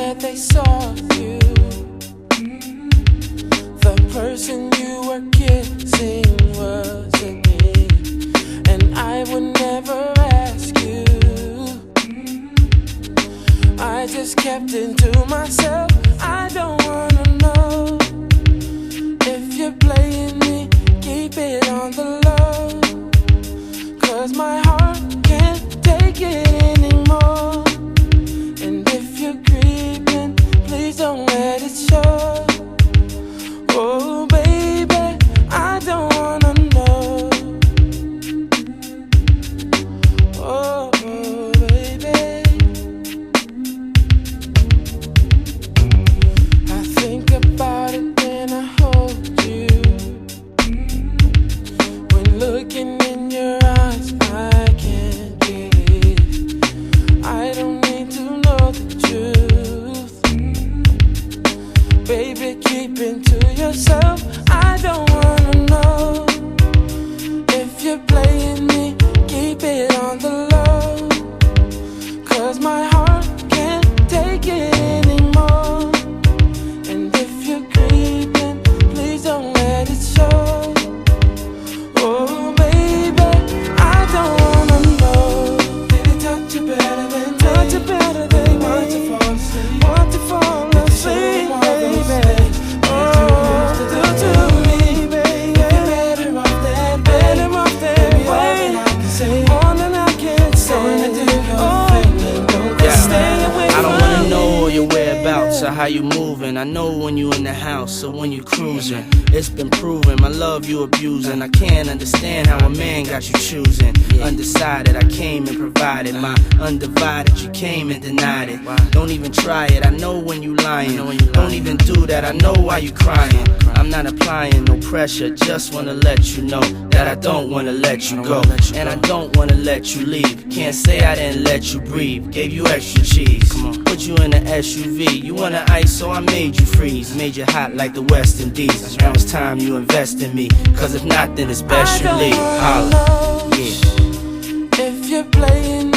where they saw you. The person you were kissing wasn't me, and I would never ask you. I just kept it to myself. I don't wanna know if you're playing me. Keep it on the low, 'cause my heart can't take it anymore. And if you're creeping, please don't let it show. Oh baby, I don't wanna know. Oh baby, I think about it when I hold you. When looking in your eyes, I can't believe. I don't need to know the truth. Baby, keep it to yourself. I don't wanna know if you're playing me. Keep it on the low, 'cause my heart can't take it anymore. And if you're creeping, please don't let it show. Oh baby, I don't wanna know. Did he touch you better than me? Touch you better than me? Want to fall asleep? Want to fall asleep, baby? Oh, do to me, baby. You're better off that way. More than I can say. I don't wanna know all your whereabouts or how you moving. I know when you in the house or when you cruising. It's been proven, my love you abusing. I can't understand how a man got you choosing. Undecided, I came and provided my undivided. You came and denied it. Don't even try it, I know when you lying. Don't even do that, I know why you crying. I'm not applying no pressure, just wanna let you know that I don't wanna let you go. And I don't wanna let you leave. Can't say I didn't let you breathe. Gave you extra cheese, put you in an SUV. You wanna ice, so I made you freeze. Made you hot like the West Indies. Now it's time you invest in me, 'cause if not, then it's best you leave. Holla. If you're playing